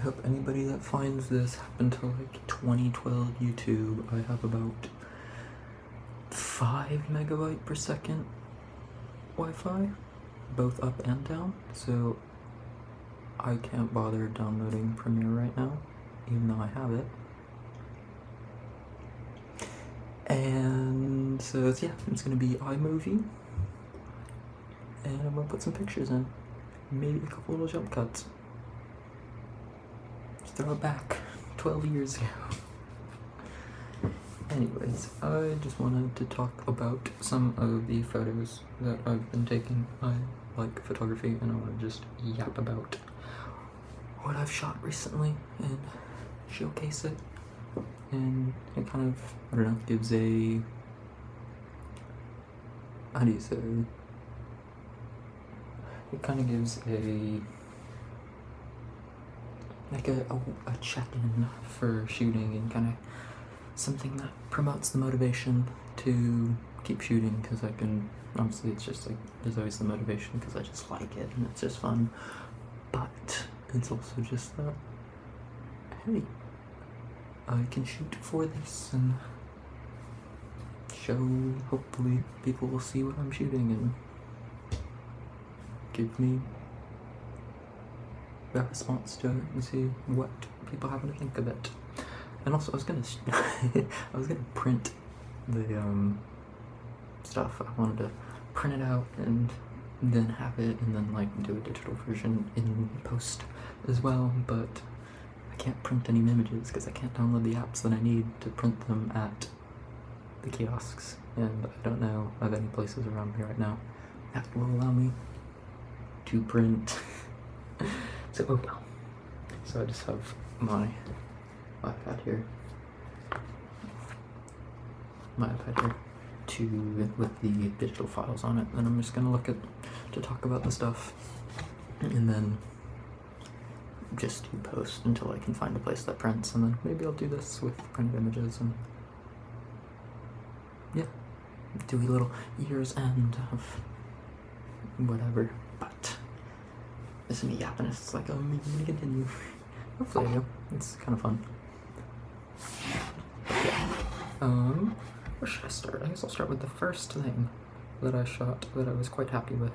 I hope anybody that finds this happened to like 2012 YouTube. I have about 5 megabyte per second Wi-Fi, both up and down, so I can't bother downloading Premiere right now, even though I have it. And so yeah, it's gonna be iMovie, and I'm gonna put some pictures in, maybe a couple little jump cuts. Just throw it back 12 years ago. Anyways, I just wanted to talk about some of the photos that I've been taking. I like photography, and I want to just yap about what I've shot recently and showcase it. And it kind of, I don't know, gives a, how do you say, it kind of gives a, like a check-in for shooting, and kind of something that promotes the motivation to keep shooting, because I can, obviously it's just like, there's always the motivation because I just like it and it's just fun, but it's also just that, hey, I can shoot for this and show, hopefully people will see what I'm shooting and give me a response to it and see what people happen to think of it. And also I was gonna print the stuff. I wanted to print it out and then have it, and then like do a digital version in post as well, but I can't print any images because I can't download the apps that I need to print them at the kiosks, and I don't know of any places around me right now that will allow me to print. So oh well. So I just have my iPad here. With the digital files on it, and I'm just gonna to talk about the stuff, and then just do post until I can find a place that prints, and then maybe I'll do this with printed images, and yeah, do a little year's end of whatever. But this is me yapping. It's like, I'm gonna continue. Hopefully I do. It's kind of fun. But yeah. Where should I start? I guess I'll start with the first thing that I shot that I was quite happy with,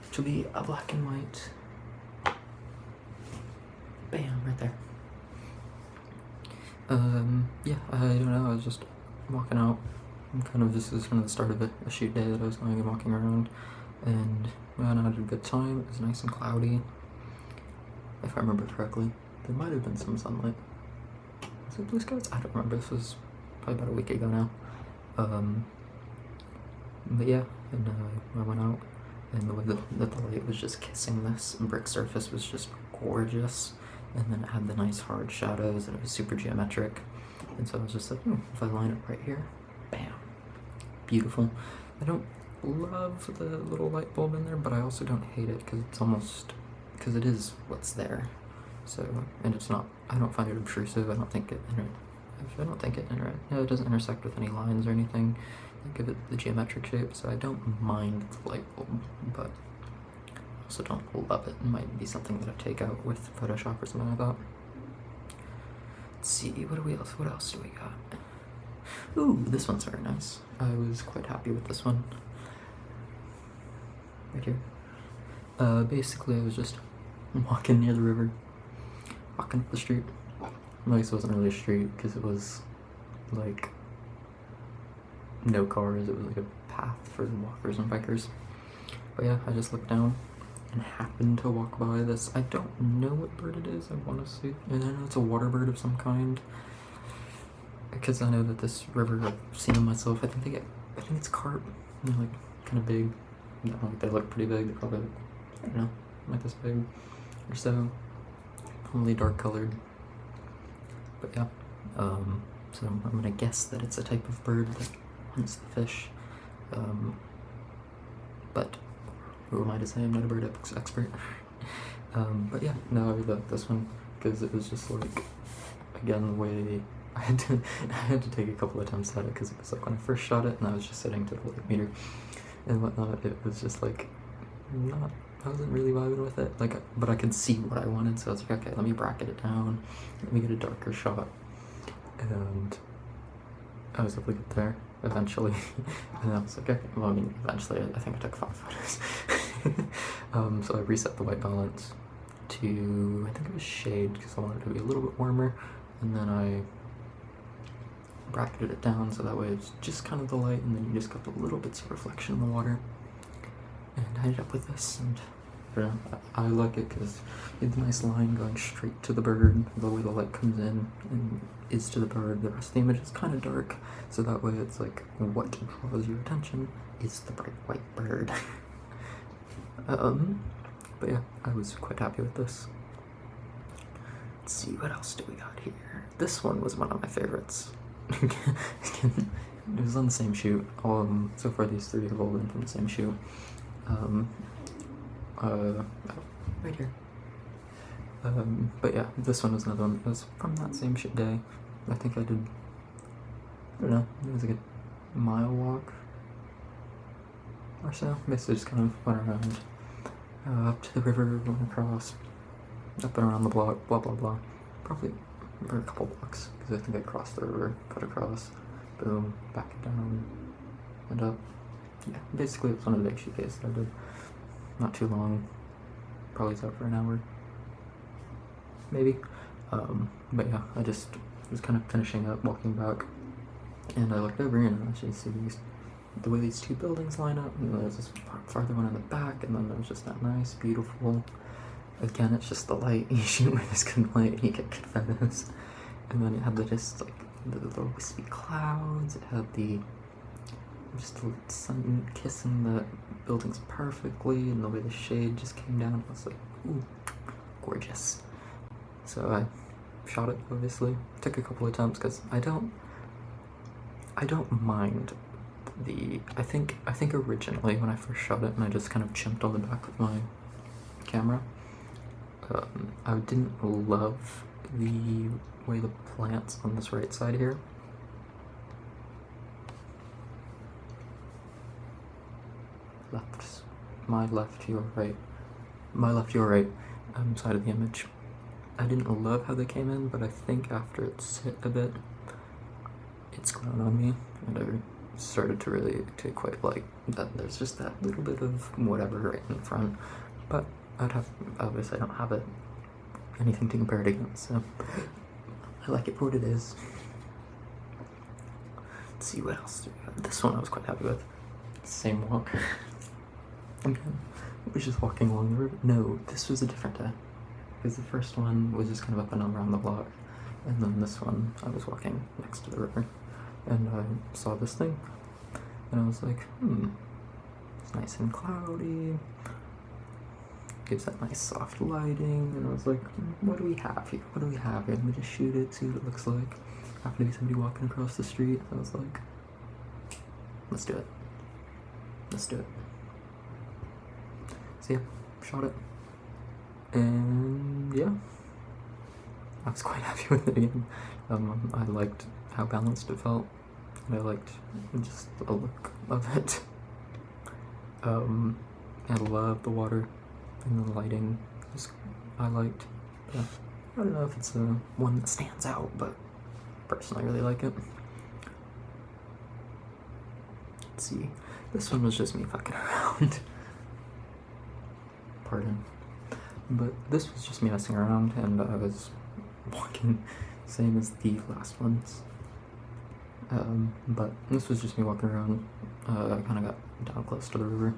which will be a black and white. Bam, right there. Yeah, I don't know, I was just walking out, and this is kind of the start of a shoot day that I was going and walking around, and I had a good time. It was nice and cloudy, if I remember correctly. There might have been some sunlight. Was it blue skies? I don't remember. This was probably about a week ago now. But yeah, and I went out, and the way that the light was just kissing this brick surface was just gorgeous, and then it had the nice hard shadows, and it was super geometric, and so I was just like, if I line it right here, bam, beautiful. I don't love the little light bulb in there, but I also don't hate it, because it is what's there. So, and it's not, I don't find it obtrusive. I don't think it doesn't intersect with any lines or anything. I give it the geometric shape, so I don't mind the light bulb, but I also don't love it. It might be something that I take out with Photoshop or something like that. Let's see, what else do we got? Ooh, this one's very nice. I was quite happy with this one. Right here. Basically I was just walking near the river, walking up the street. Well, this wasn't really a street because it was like no cars. It was like a path for walkers and bikers. But yeah, I just looked down and happened to walk by this. I don't know what bird it is. I want to see. I know it's a water bird of some kind, because I know that this river, I've seen them myself. I think it's carp. They're like kind of big. They look pretty big. They're probably, I don't know, like this big or so. Probably dark colored. But yeah, so I'm gonna guess that it's a type of bird that hunts the fish. But who am I to say? I'm not a bird expert. But yeah, no, I really loved this one because it was just like, again, the way I had to take a couple attempts at it, because it was like when I first shot it and I was just setting to the light meter and whatnot. It was just like not wasn't really vibing with it. Like, but I could see what I wanted, so I was like, okay, let me bracket it down, let me get a darker shot, and I was able to get there eventually. And I was like, okay, well, I mean, eventually, I think I took 5 photos. So I reset the white balance to, I think it was shade, because I wanted it to be a little bit warmer, and then I bracketed it down so that way it's just kind of the light, and then you just got the little bits of reflection in the water. And I ended up with this, and I like it because you have the nice line going straight to the bird, the way the light comes in and is to the bird. The rest of the image is kind of dark, so that way it's like what draws your attention is the bright white bird. But yeah, I was quite happy with this. Let's see, what else do we got here? This one was one of my favorites. It was on the same shoot. So far these 3 have all been from the same shoot. Right here. But yeah, this one was another one. It was from that same shoot day. I think I did, I don't know, it was like a mile walk or so. Basically just kind of went around, up to the river, went across, up and around the block, blah blah blah. Probably for a couple blocks, because I think I crossed the river, cut across, boom, back down, and up. Yeah, basically it was one of the big shoot days that I did. Not too long, probably was out for an hour, maybe. But yeah, I just was kind of finishing up, walking back, and I looked over and I actually see the way these 2 buildings line up, and there's this farther one in the back, and then there's just that nice, beautiful, again, it's just the light. You shoot with this good light and you get good photos. And then it had just like the little wispy clouds, it had just the sun kissing the buildings perfectly, and the way the shade just came down, I was like, ooh, gorgeous. So I shot it, obviously. Took a couple of attempts because I don't mind I think originally when I first shot it and I just kind of chimped on the back of my camera, I didn't love the way the plants on this right side here. My left, your right side of the image. I didn't love how they came in, but I think after it's hit a bit, it's grown on me, and I started to quite like that there's just that little bit of whatever right in front, but obviously I don't have anything to compare it against, so I like it for what it is. Let's see what else do we got. This one I was quite happy with. Same walk. Again, I was just walking along the river. No, this was a different day, because the first one was just kind of up and around the block, and then this one I was walking next to the river, and I saw this thing, and I was like, it's nice and cloudy, gives that nice soft lighting, and I was like, what do we have here? Let me just shoot it, see what it looks like. Happened to be somebody walking across the street, I was like, let's do it. So yeah, shot it, and yeah, I was quite happy with it again. I liked how balanced it felt, and I liked just the look of it. I love the water and the lighting. I liked. Yeah, I don't know if it's one that stands out, but personally I really like it. Let's see. This one was just me fucking around. Pardon. But this was just me messing around, and I was walking, same as the last ones. But this was just me walking around. I kind of got down close to the river,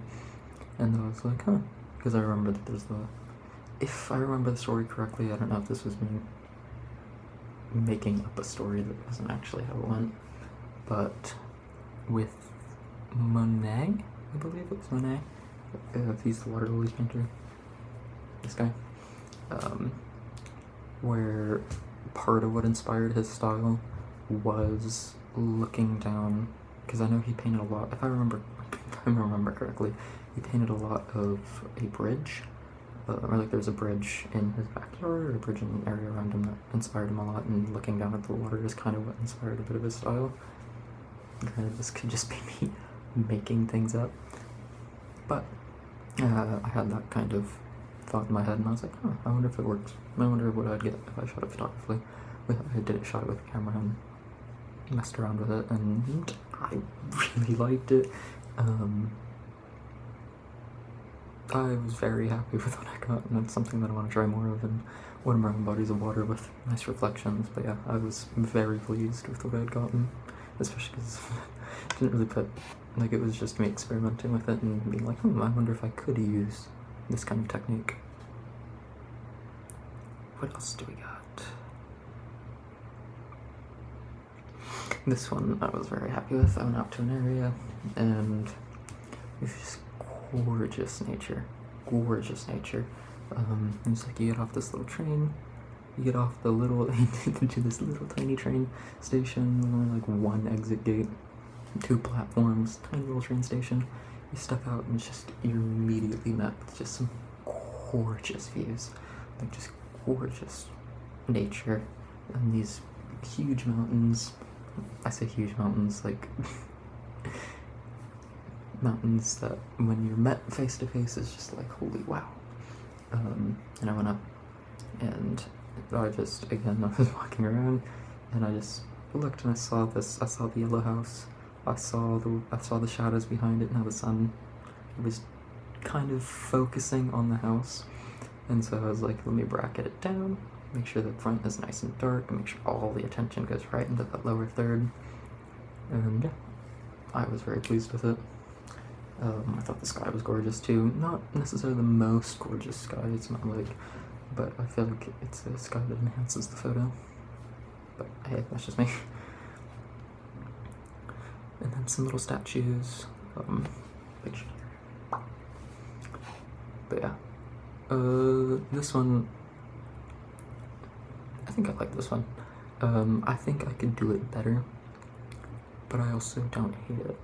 and then I was like, huh, because I remember that there's if I remember the story correctly, I don't know if this was me making up a story that wasn't actually how it went, but with Monet, I believe it was Monet, he's the water lily painter, this guy, where part of what inspired his style was looking down, because I know he painted a lot, if I remember correctly, he painted a lot of a bridge, or like there's a bridge in his backyard, or a bridge in an area around him that inspired him a lot, and looking down at the water is kind of what inspired a bit of his style. Granted, this could just be me making things up, but I had that kind of thought in my head, and I was like, oh, I wonder if it works. I wonder what I'd get if I shot it photographically. I shot it with a camera and messed around with it, and I really liked it. I was very happy with what I got, and it's something that I want to try more of, and one of my own bodies of water with nice reflections. But yeah, I was very pleased with what I had gotten, especially because I didn't really put, like, it was just me experimenting with it and being like, I wonder if I could use this kind of technique. What else do we got? This one I was very happy with. I went out to an area and it was just gorgeous nature. It's like you get off this little train, you get off the little, to this little tiny train station, only like one exit gate, 2 platforms, tiny little train station. You step out and it's just, you're immediately met with just some gorgeous views, like just gorgeous nature, and these huge mountains. I say huge mountains, like mountains that when you're met face to face is just like, holy wow. And I went up and I just, again, I was walking around and I just looked and I saw the yellow house. I saw the shadows behind it and how the sun was kind of focusing on the house. And so I was like, let me bracket it down, make sure the front is nice and dark, and make sure all the attention goes right into that lower third. And yeah, I was very pleased with it. I thought the sky was gorgeous too. Not necessarily the most gorgeous sky, it's not like, but I feel like it's a sky that enhances the photo. But hey, that's just me. And then some little statues, picture. But yeah, this one, I think I like this one. I think I could do it better, but I also don't hate it.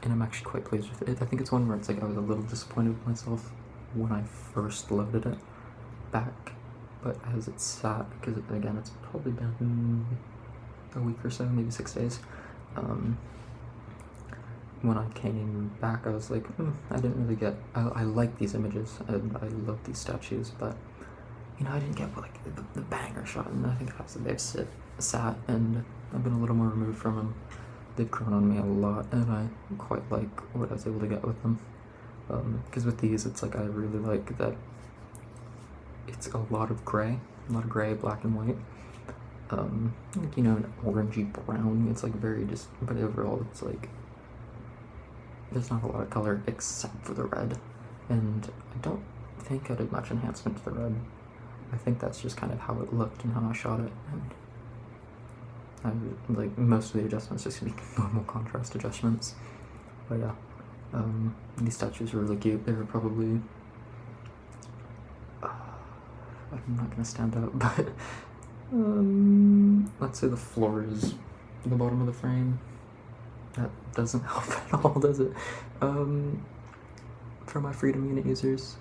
And I'm actually quite pleased with it. I think it's one where it's like I was a little disappointed with myself when I first loaded it back, but as it sat, because again, it's probably been a week or so, maybe 6 days. When I came back, I was like, I didn't really get, I like these images, and I love these statues, but, you know, I didn't get, like, the banger shot, and I think that's they've sat, and I've been a little more removed from them. They've grown on me a lot, and I quite like what I was able to get with them. Because with these, it's like, I really like that it's a lot of gray, black and white. You know, an orangey brown, it's like very just, but overall it's like, there's not a lot of color except for the red, and I don't think I did much enhancement to the red. I think that's just kind of how it looked and how I shot it, and I like most of the adjustments just gonna be normal contrast adjustments. But yeah, these statues are really cute. They were probably, I'm not gonna stand up, but let's say the floor is the bottom of the frame. That doesn't help at all, does it? For my Freedom Unit users,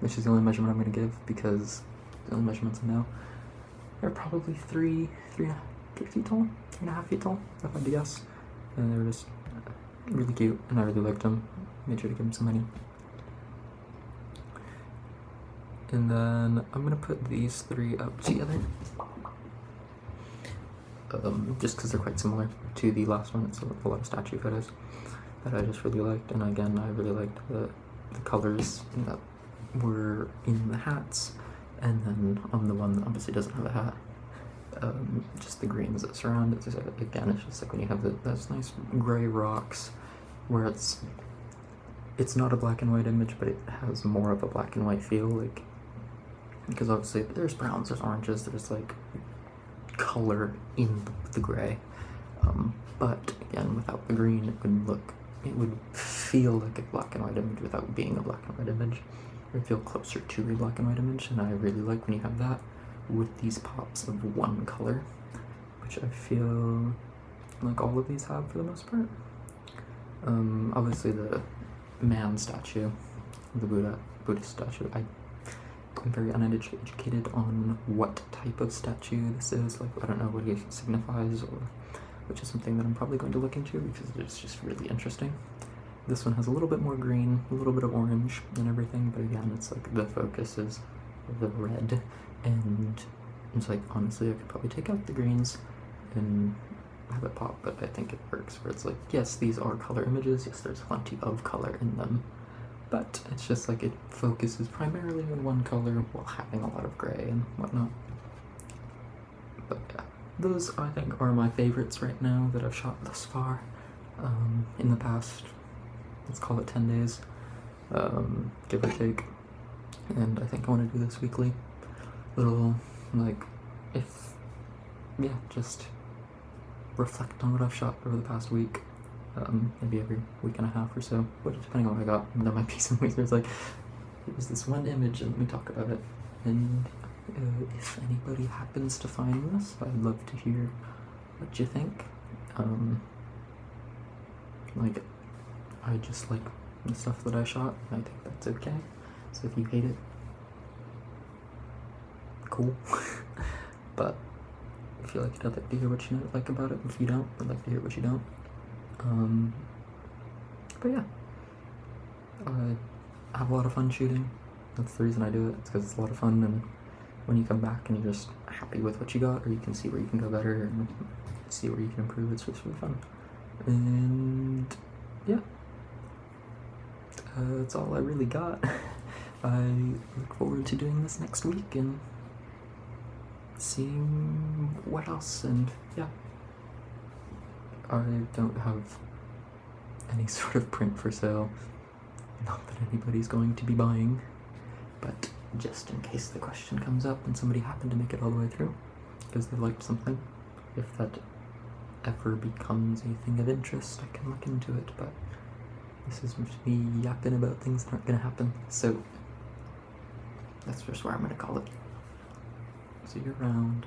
which is the only measurement I'm going to give because the only measurements I know, they're probably 3 feet tall, 3.5 feet tall, if I had to guess. And they were just really cute, and I really liked them. Made sure to give them some money. And then I'm going to put these 3 up together. Just because they're quite similar to the last one. It's a lot of statue photos that I just really liked, and again, I really liked the colors that were in the hats, and then on the one that obviously doesn't have a hat, just the greens that surround it. So again, it's just like when you have those nice gray rocks where it's not a black and white image, but it has more of a black and white feel, like, because obviously there's browns, there's oranges, there's like color in the gray, but again, without the green, it would feel like a black and white image without being a black and white image. It would feel closer to a black and white image, and I really like when you have that with these pops of one color, which I feel like all of these have for the most part. Obviously the man statue, the Buddhist statue, I'm very uneducated on what type of statue this is. Like, I don't know what he signifies, or which is something that I'm probably going to look into because it's just really interesting. This one has a little bit more green, a little bit of orange and everything, but again, it's like the focus is the red, and it's like, honestly, I could probably take out the greens and have it pop, but I think it works where it's like, yes, these are color images, yes, there's plenty of color in them, but it's just like it focuses primarily on one color while having a lot of gray and whatnot. But yeah, those I think are my favorites right now that I've shot thus far. In the past, let's call it 10 days, give or take, and I think I want to do this weekly. Little, like, just reflect on what I've shot over the past week, maybe every week and a half or so, but depending on what I got. And there might be some weeks where it's like, here's this one image and let me talk about it. And if anybody happens to find this, I'd love to hear what you think. Like, I just like the stuff that I shot, and I think that's okay. So if you hate it, cool. But if you like it, I'd like to hear what you like about it. If you don't, I'd like to hear what you don't. But yeah, I have a lot of fun shooting. That's the reason I do it. It's because it's a lot of fun, and when you come back and you're just happy with what you got, or you can see where you can go better and see where you can improve, it's just really fun. And yeah, that's all I really got. I look forward to doing this next week and seeing what else, and yeah. I don't have any sort of print for sale. Not that anybody's going to be buying, but just in case the question comes up and somebody happened to make it all the way through because they liked something, if that ever becomes a thing of interest, I can look into it. But this is me yapping about things that aren't gonna happen, so that's just where I'm gonna call it. See you around.